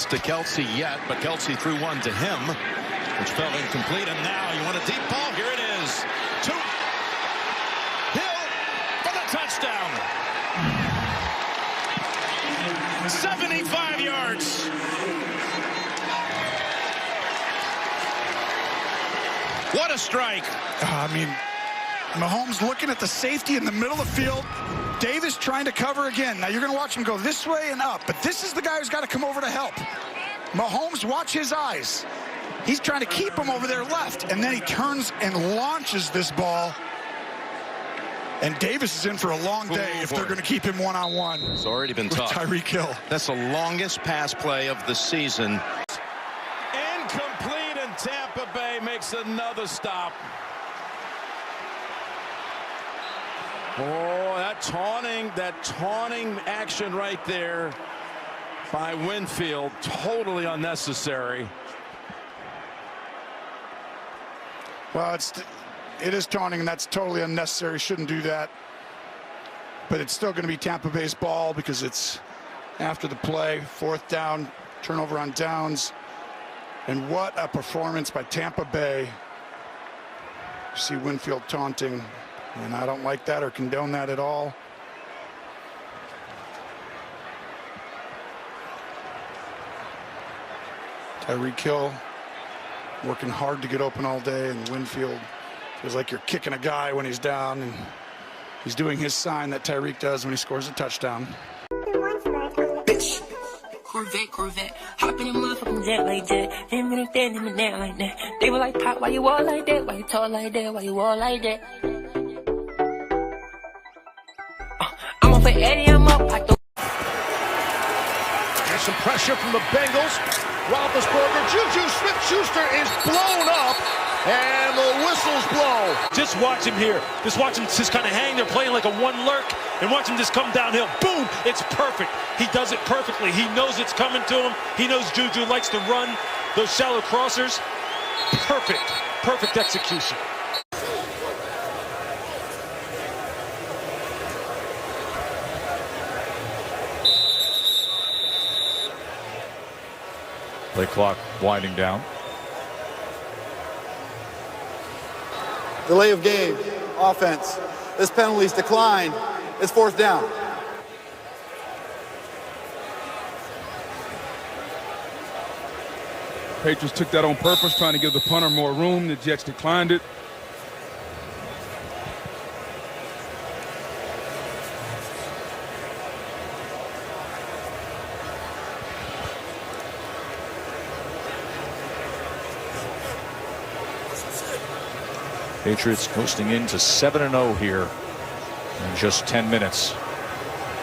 pass to Kelce yet, but Kelce threw one to him, which fell incomplete. And now you want a deep ball. Here it is. To Hill for the touchdown. 75 yards. What a strike. I mean, Mahomes looking at the safety in the middle of the field. Davis trying to cover again. Now you're going to watch him go this way and up, but this is the guy who's got to come over to help. Mahomes, watch his eyes. He's trying to keep him over there left, and then he turns and launches this ball. And Davis is in for a long day if they're going to keep him one-on-one. It's already been tough. Tyreek Hill. That's the longest pass play of the season. Incomplete, and Tampa Bay makes another stop. Oh, that taunting action right there by Winfield, totally unnecessary. Well, it is taunting, and that's totally unnecessary. Shouldn't do that. But it's still going to be Tampa Bay's ball because it's after the play. 4th down, turnover on downs. And what a performance by Tampa Bay. You see Winfield taunting, and I don't like that or condone that at all. Tyreek Hill working hard to get open all day, and Winfield feels like you're kicking a guy when he's down, and he's doing his sign that Tyreek does when he scores a touchdown. Bitch. Corvette, hop in a motherfucking jet like that. Him and that like that. They were like, Pop, why you all like that? Why you tall like that? Why you all like that? I'm up for Eddie, I'm up. There's some pressure from the Bengals. Roethlisberger, Juju Smith-Schuster is blown up, and the whistles blow. Just watch him here. Just watch him just kind of hang there, playing like a one lurk, and watch him just come downhill. Boom! It's perfect. He does it perfectly. He knows it's coming to him. He knows Juju likes to run those shallow crossers. Perfect. Perfect execution. Play clock winding down. Delay of game, offense. This penalty's declined. It's 4th down. Patriots took that on purpose, trying to give the punter more room. The Jets declined it. Patriots coasting into 7-0 here in just 10 minutes.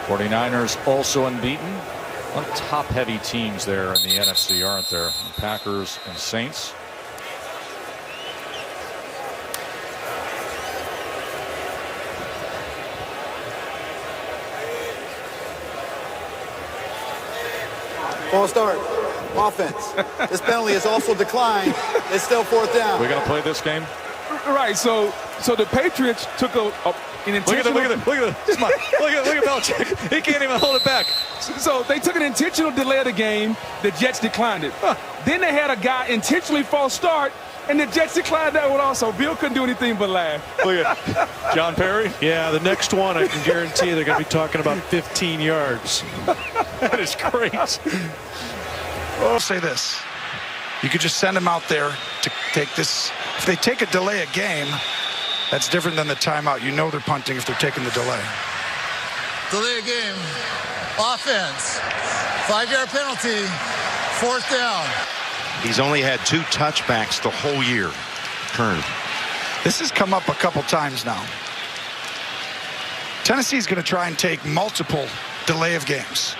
49ers also unbeaten. One top-heavy teams there in the NFC, aren't there? The Packers and Saints. False start. Offense. This penalty is also declined. It's still 4th down. We're going to play this game? Right, so the Patriots took an intentional... Look at Belichick. He can't even hold it back. So they took an intentional delay of the game. The Jets declined it. Then they had a guy intentionally false start, and the Jets declined that one also. Bill couldn't do anything but laugh. Look at John Perry. Yeah, the next one, I can guarantee they're going to be talking about 15 yards. That is great. I'll say this. You could just send them out there to take this. If they take a delay a game, that's different than the timeout. You know they're punting if they're taking the delay. Delay of game. Offense. 5-yard penalty. 4th down. He's only had 2 touchbacks the whole year. Kern. This has come up a couple times now. Tennessee's going to try and take multiple delay of games.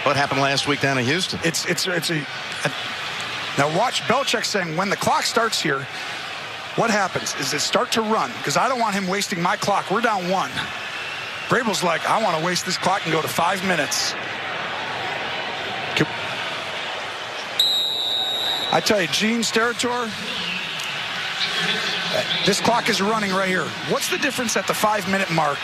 What happened last week down in Houston? Now watch Belichick saying when the clock starts here, what happens is it start to run, because I don't want him wasting my clock. We're down 1. Vrabel's like, I want to waste this clock and go to 5 minutes. I tell you, Gene Steratore, This clock is running right here. What's the difference at the 5-minute mark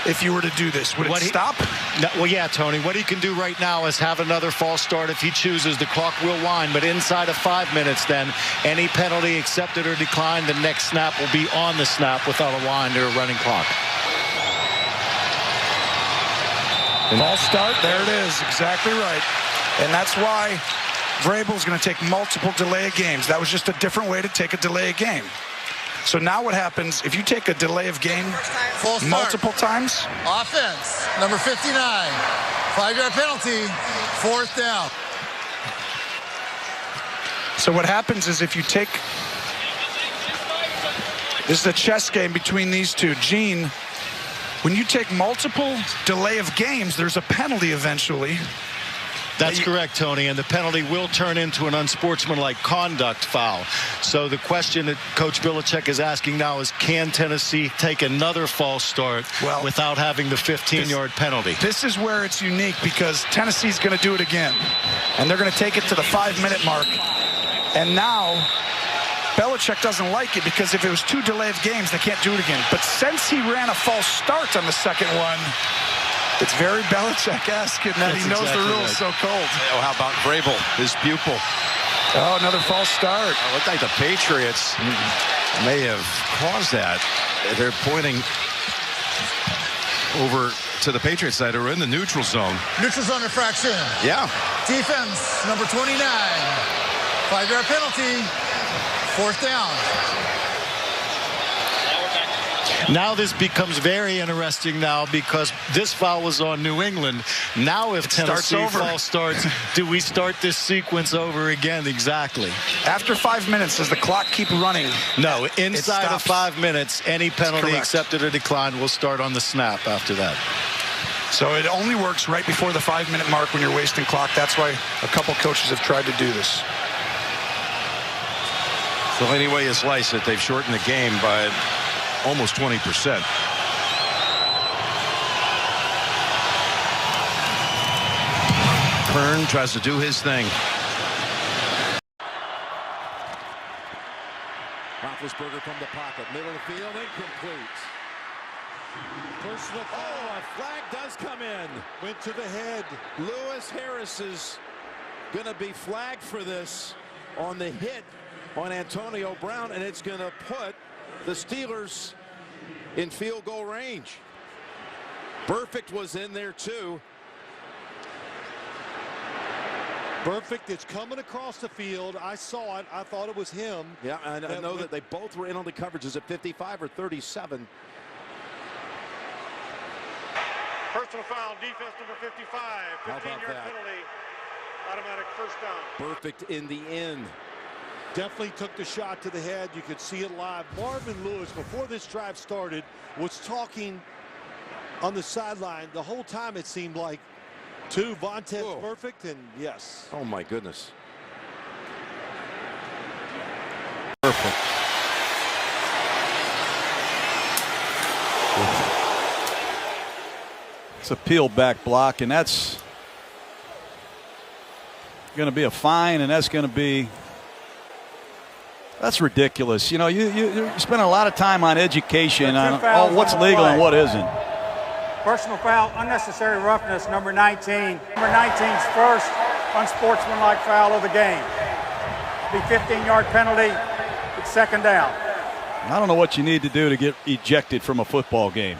if you were to do this? Would it stop? No, well, yeah, Tony. What he can do right now is have another false start if he chooses. The clock will wind, but inside of 5 minutes, then any penalty accepted or declined, the next snap will be on the snap without a wind or a running clock. False start. There it is. Exactly right. And that's why Vrabel's going to take multiple delay of games. That was just a different way to take a delay of game. So now what happens if you take a delay of game multiple times? Offense, number 59. 5-yard penalty, 4th down. So what happens is if you take... This is a chess game between these two. Gene, when you take multiple delay of games, there's a penalty eventually. That's correct, Tony, and the penalty will turn into an unsportsmanlike conduct foul. So the question that Coach Belichick is asking now is, can Tennessee take another false start without having the 15-yard penalty? This is where it's unique because Tennessee's going to do it again, and they're going to take it to the 5-minute mark. And now Belichick doesn't like it because if it was 2 delay of games, they can't do it again. But since he ran a false start on the second one, it's very Belichick-esque in that he knows the rules so cold. Oh, how about Vrabel, his pupil? Oh, another false start. It looked like the Patriots may have caused that. They're pointing over to the Patriots side who are in the neutral zone. Neutral zone infraction. Yeah. Defense, number 29. 5-yard penalty, 4th down. Now this becomes very interesting now because this foul was on New England. Now if Tennessee false starts, do we start this sequence over again? Exactly. After 5 minutes, does the clock keep running? No, inside of 5 minutes, any penalty accepted or declined will start on the snap after that. So it only works right before the 5-minute mark when you're wasting clock. That's why a couple coaches have tried to do this. So any way you slice it, they've shortened the game by almost 20%. Kern tries to do his thing. Roethlisberger from the pocket, middle of the field, incomplete. Personal foul, a flag does come in. Went to the head. Lewis Harris is going to be flagged for this on the hit on Antonio Brown, and it's going to put the Steelers in field goal range. Burfict was in there too. Burfict is coming across the field. I saw it. I thought it was him. Yeah, and I know that they both were in on the coverages at 55 or 37. Personal foul, defense number 55. 15-yard penalty. Automatic first down. Burfict in the end. Definitely took the shot to the head. You could see it live. Marvin Lewis, before this drive started, was talking on the sideline the whole time, it seemed like, to Vontaze Burfict, and yes. Oh, my goodness. Perfect. It's a peel back block, and that's going to be a fine, and that's going to be. That's ridiculous. You know, you spend a lot of time on education on what's legal and what isn't. Personal foul, unnecessary roughness, number 19. Number 19's first unsportsmanlike foul of the game. Be 15-yard penalty. It's 2nd down. I don't know what you need to do to get ejected from a football game.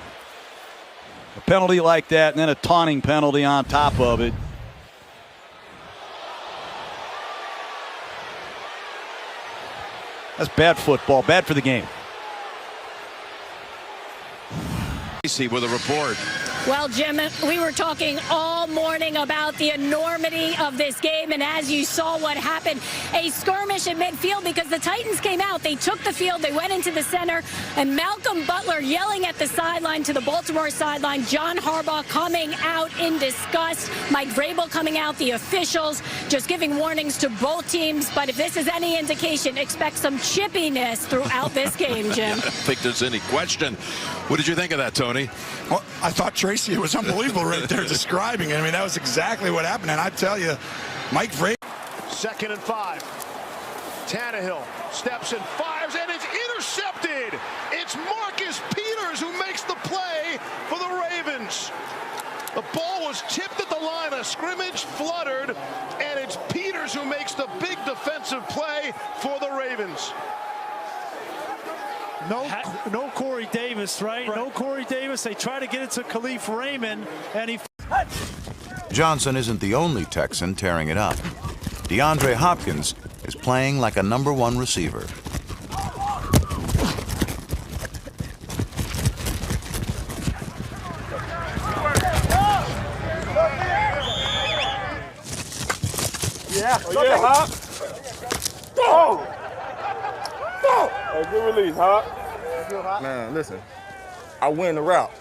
A penalty like that and then a taunting penalty on top of it. That's bad football, bad for the game. With a report. Well, Jim, we were talking all morning about the enormity of this game, and as you saw what happened, a skirmish at midfield because the Titans came out, they took the field, they went into the center, and Malcolm Butler yelling at the sideline to the Baltimore sideline, John Harbaugh coming out in disgust, Mike Vrabel coming out, the officials just giving warnings to both teams, but if this is any indication, expect some chippiness throughout this game, Jim. I don't think there's any question. What did you think of that, Tony? Well, I thought Tracy was unbelievable right there describing it. I mean, that was exactly what happened. And I tell you, Mike Vrabel. 2nd and 5. Tannehill steps and fires, and it's intercepted. a scrimmage, fluttered, and it's Peters who makes the big defensive play for the Ravens. No Corey Davis, right? No Corey Davis. They try to get it to Khalif Raymond, and he... Johnson isn't the only Texan tearing it up. DeAndre Hopkins is playing like a #1 receiver. Yeah, Hop. Oh! Oh, good release, Hop. Man, listen. I win the route.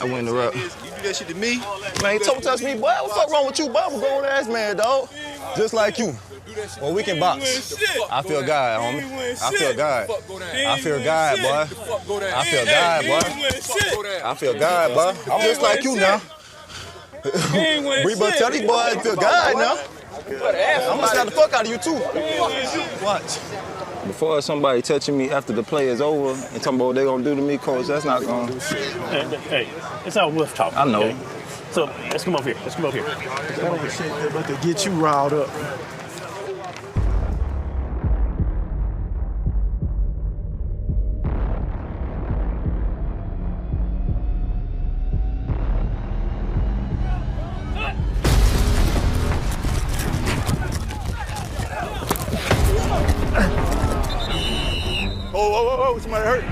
You do that shit to me? Man, you don't touch me, boy. What the fuck wrong with you, boy? I'm a grown ass man, dog. Just like you. Well, we can box. I feel God, homie. I feel God. I feel God, boy. I feel God, boy. I feel God, boy. I'm just like you now. We but tell these boys I feel God now. I'm gonna slap the fuck out of you too. Watch. Before somebody touching me after the play is over and talking about what they're gonna do to me, coach, that's not gonna. Hey, it's all wolf talk. I know. Okay? So let's come over here. Let's come over here. That ain't shit but to get you riled up. Oh, somebody hurt.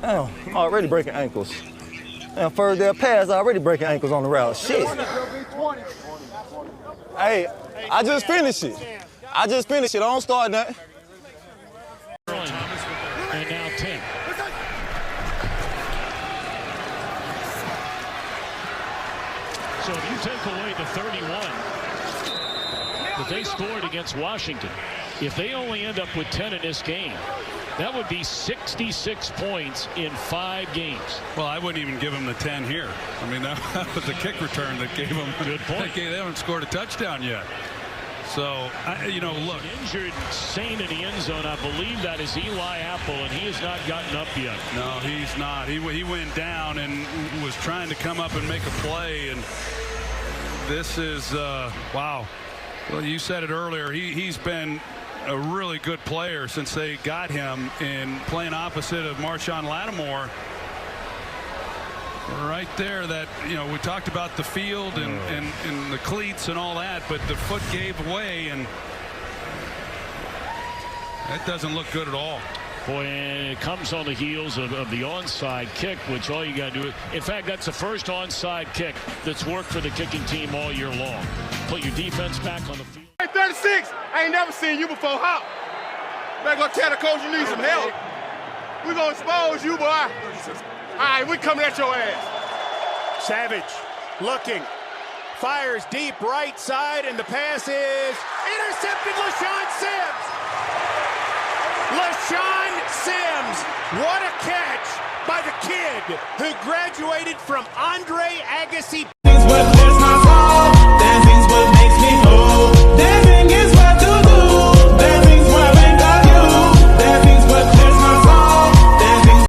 Damn, I'm already breaking ankles. And further their pass, already breaking ankles on the route. Shit. Hey, I just finished it. I don't start nothing. And now 10. So if you take away the 31 that they scored against Washington, if they only end up with 10 in this game, that would be 66 points in 5 games. Well, I wouldn't even give them the 10 here. I mean, that was the kick return that gave them. Good point. They haven't scored a touchdown yet. So, look. Injured Saint in the end zone. I believe that is Eli Apple, and he has not gotten up yet. No, he's not. He went down and was trying to come up and make a play. And this is, wow. Well, you said it earlier. He's been a really good player since they got him in playing opposite of Marshawn Lattimore. Right there, that, we talked about the field and the cleats and all that, but the foot gave way, and that doesn't look good at all. Boy, and it comes on the heels of the onside kick, which all you got to do. In fact, that's the first onside kick that's worked for the kicking team all year long. Put your defense back on the field. Hey, 36, I ain't never seen you before. Hop. Better go tell the coach you need some help. We gonna expose you, boy. All right, we coming at your ass. Savage looking. Fires deep right side, and the pass is intercepted. LeShaun Sims. LeShaun Sims. What a catch by the kid who graduated from Andre Agassi.